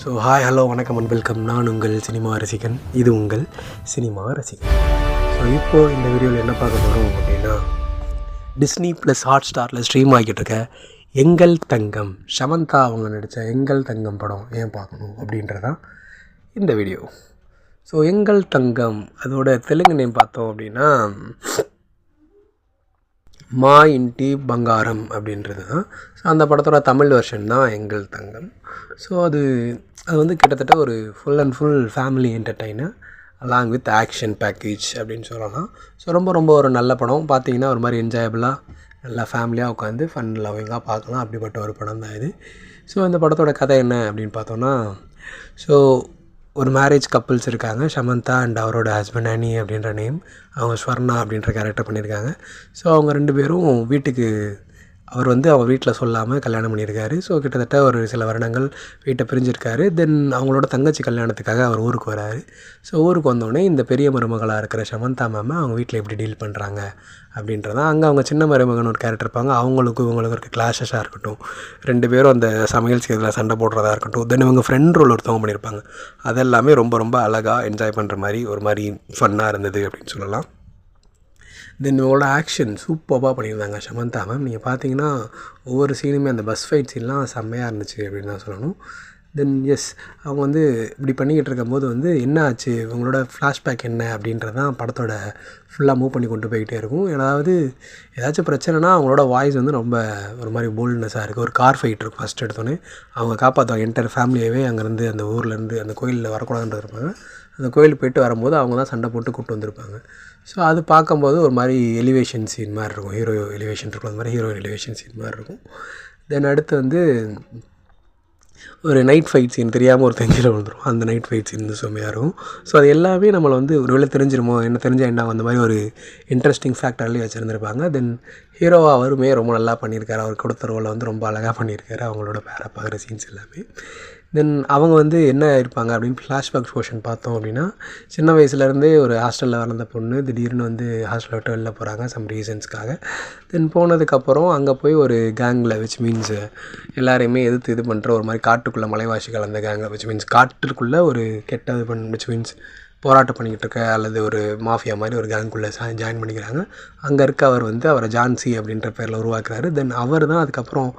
So hi hello வணக்கம் and welcome. நான் உங்கள் சினிமா ரசிகன், இது உங்கள் சினிமா ரசிகன். ஸோ இப்போது இந்த வீடியோவில் என்ன பார்க்க போகிறோம் அப்படின்னா, டிஸ்னி ப்ளஸ் ஹாட் ஸ்டாரில் ஸ்ட்ரீம் ஆகிட்டு இருக்க எங்கள் தங்கம், சமந்தா அவங்க நடித்த எங்கள் தங்கம் படம் ஏன் பார்க்கணும் அப்படின்றதான் இந்த வீடியோ. ஸோ எங்கள் தங்கம் அதோட தெலுங்கு நேம் பார்த்தோம் அப்படின்னா மா இன்டி பங்காரம் அப்படின்றது தான். ஸோ அந்த படத்தோட தமிழ் வெர்ஷன் தான் எங்கள் தங்கம். ஸோ அது வந்து கிட்டத்தட்ட ஒரு full and full family entertainer along with action package அப்படின்னு சொல்லலாம். ஸோ ரொம்ப ஒரு நல்ல படம். பார்த்தீங்கன்னா ஒரு மாதிரி என்ஜாயபிளாக நல்லா ஃபேமிலியாக உட்காந்து ஃபன் லவ்விங்காக பார்க்கலாம். அப்படிப்பட்ட ஒரு படம் தான் இது. ஸோ இந்த படத்தோட கதை என்ன அப்படின்னு பார்த்தோன்னா, ஸோ ஒரு மேரேஜ் கப்புள்ஸ் இருக்காங்க, சமந்தா அண்ட் அவரோட ஹஸ்பண்ட் அனி அப்படின்ற நேம். அவங்க ஸ்வர்ணா அப்படின்ற கேரக்டர் பண்ணியிருக்காங்க. ஸோ அவங்க 2 பேரும் வீட்டுக்கு அவர் அவங்க வீட்டில் சொல்லாமல் கல்யாணம் பண்ணியிருக்காரு. ஸோ கிட்டத்தட்ட ஒரு சில வருடங்கள் வீட்டை பிரிஞ்சிருக்காரு. தென் அவங்களோட தங்கச்சி கல்யாணத்துக்காக அவர் ஊருக்கு வராரு. ஸோ ஊருக்கு வந்தோடனே இந்த பெரிய மருமகளாக இருக்கிற சமந்தா மேம் அவங்க வீட்டில் எப்படி டீல் பண்ணுறாங்க அப்படின்றதான். அங்கே அவங்க சின்ன மருமகன் ஒரு கேரக்டர் இருப்பாங்க. இவங்களுக்கு இருக்க கிளாஷஸாக இருக்கட்டும், 2 பேரும் அந்த சமையல் செய்யறதுல சண்டை போடுறதா இருக்கட்டும், தென் இவங்க ஃப்ரெண்ட் ரோல் ஒருத்தவங்க பண்ணியிருப்பாங்க. அதெல்லாமே ரொம்ப அழகாக என்ஜாய் பண்ணுற மாதிரி ஒரு மாதிரி ஃபன்னாக இருந்தது அப்படின்னு சொல்லலாம். தென் இவங்களோட ஆக்ஷன் சூப்பராக பண்ணியிருந்தாங்க சமந்தா மேம். நீங்கள் பார்த்தீங்கன்னா ஒவ்வொரு சீனுமே அந்த பஸ் ஃபைட் சீன்லாம் செம்மையாக இருந்துச்சு அப்படின்னு தான் சொல்லணும். தென் அவங்க இப்படி பண்ணிக்கிட்டு இருக்கும்போது என்ன ஆச்சு, இவங்களோட ஃப்ளாஷ்பேக் என்ன அப்படின்றதான் படத்தோட ஃபுல்லாக மூவ் பண்ணி கொண்டு போய்கிட்டே இருக்கும். ஏதாச்சும் பிரச்சனைனா அவங்களோட வாய்ஸ் ரொம்ப ஒரு மாதிரி போல்ட்னஸாக இருக்குது. ஒரு கார் ஃபைட் இருக்கும் ஃபஸ்ட் எடுத்தோன்னே, அவங்க காப்பாற்றுவாங்க என்டையர் ஃபேமிலியவே. அங்கேருந்து அந்த ஊர்லேருந்து அந்த கோயிலில் வரக்கூடாதுன்றது இருப்பாங்க. அந்த கோயிலுக்கு போய்ட்டு வரும்போது அவங்க தான் சண்டை போட்டு கூப்பிட்டு வந்திருப்பாங்க. ஸோ அது பார்க்கும்போது ஒரு மாதிரி எலிவேஷன் சீன் மாதிரி இருக்கும். ஹீரோ எலிவேஷன் இருக்கும், அந்த மாதிரி ஹீரோயின் எலிவேஷன் சீன் மாதிரி இருக்கும். தென் அடுத்து ஒரு நைட் ஃபைட் சீன், தெரியாமல் ஒரு தெஞ்சில் விழுந்துடும். அந்த நைட் ஃபைட் சீன் செம்மையாக இருக்கும். ஸோ அது எல்லாமே நம்மளை ஒரு வேளை தெரிஞ்சிருமோ, என்ன தெரிஞ்சால் என்ன, அந்த மாதிரி ஒரு இன்ட்ரெஸ்டிங் ஃபேக்டர்லேயே வச்சுருந்துருப்பாங்க. தென் ஹீரோவாக அவருமே ரொம்ப நல்லா பண்ணியிருக்காரு. அவர் கொடுத்த ரோலை ரொம்ப அழகாக பண்ணியிருக்காரு. அவங்களோட பேரை பார்க்குற சீன்ஸ் எல்லாமே. தென் அவங்க என்ன இருப்பாங்க அப்படின்னு ஃப்ளாஷ்பேக் போர்ஷன் பார்த்தோம் அப்படின்னா, சின்ன வயசுலேருந்தே ஒரு ஹாஸ்டலில் வளர்ந்த பொண்ணு திடீர்னு ஹாஸ்டலை விட்டு வெளில போகிறாங்க சம் ரீசன்ஸ்க்காக. தென் போனதுக்கப்புறம் அங்கே போய் ஒரு கேங்கில் மீன்ஸ் எல்லாரையுமே எதிர்த்து இது பண்ணுற ஒரு மாதிரி காட்டுக்குள்ளே மலைவாசிகள் அந்த கேங்கில் மீன்ஸ் காட்டுக்குள்ளே ஒரு கெட்ட மீன்ஸ் போராட்டம் பண்ணிக்கிட்டு இருக்க அல்லது ஒரு மாஃபியா மாதிரி ஒரு கேங்குள்ளே ஜாயின் பண்ணிக்கிறாங்க. அங்கே இருக்க அவர் அவரை ஜான்சி அப்படின்ற பேரில் உருவாக்குறாரு. தென் அவர் தான் அதுக்கப்புறம்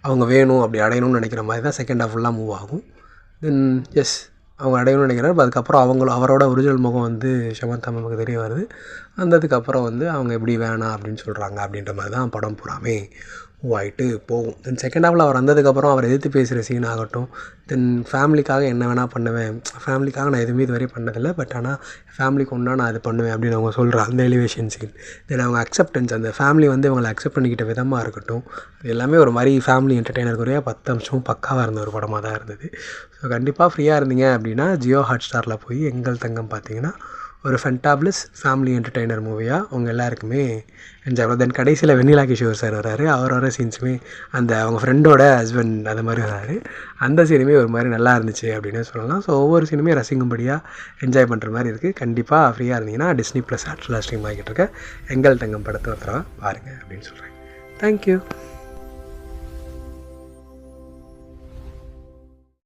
அவங்க வேணும் அப்படி அடையணும்னு நினைக்கிற மாதிரி தான் செகண்ட் ஹாஃப் ஃபுல்லாக மூவ் ஆகும். தென் அவங்க அடையணும்னு நினைக்கிறாரு. அதுக்கப்புறம் அவரோட ஒரிஜினல் முகம் சமந்தா மேமுக்கு தெரிய வருது. வந்ததுக்கப்புறம் அவங்க எப்படி வேணாம் அப்படின்னு சொல்கிறாங்க அப்படின்ற மாதிரி தான் படம் பூராமே மூவ் ஆகிட்டு போகும். தென் செகண்ட் ஹாஃபில் அவர் வந்ததுக்கப்புறம் அவர் எதிர்த்து பேசுகிற சீன் ஆகட்டும், தென் ஃபேமிலிக்காக என்ன வேணால் பண்ணுவேன், ஃபேமிலிக்காக நான் எதுவுமே இதுவரை பண்ணதில்லை, பட் ஆனால் ஃபேமிலிக்கு ஒன்றா நான் அது பண்ணுவேன் அப்படின்னு அவங்க சொல்கிற அந்த எலிவேஷன் சீன். தென் அவங்க அக்செப்டன்ஸ், அந்த ஃபேமிலி இவங்களை அக்செப்ட் பண்ணிக்கிட்ட விதமாக இருக்கட்டும், அது எல்லாமே ஒரு மாதிரி ஃபேமிலி என்டர்டெய்னருக்குரிய 10 நிமிஷம் பக்காவாக இருந்த ஒரு படமாக தான் இருந்தது. ஸோ கண்டிப்பாக ஃப்ரீயாக இருந்தீங்க அப்படின்னா ஜியோ ஹாட் ஸ்டாரில் போய் எங்கள் தங்கம் பார்த்தீங்கன்னா ஒரு ஃபென்டாப்ளஸ் ஃபேமிலி என்டர்டெய்னர் மூவியாக அவங்க எல்லாருக்குமே என்ஜாய் பண்ணலாம். தென் கடைசியில் வெண்ணிலா கிஷோர் சார் வராரு. அவரோட சீன்ஸுமே அவங்க ஃப்ரெண்டோட ஹஸ்பண்ட் அது மாதிரி வராரு. அந்த சீனுமே ஒரு மாதிரி நல்லா இருந்துச்சு அப்படின்னு சொல்லலாம். ஸோ ஒவ்வொரு சீனுமே ரசிக்கும்படியாக என்ஜாய் பண்ணுற மாதிரி இருக்குது. கண்டிப்பாக ஃப்ரீயாக இருந்தீங்கன்னா டிஸ்னி ப்ளஸ் ஹாட்ஸ்டாரில் ஸ்ட்ரீம் ஆகிட்டு இருக்க எங்கள் தங்கம் படத்தை பாருங்கள் அப்படின்னு சொல்கிறேன். தேங்க்யூ.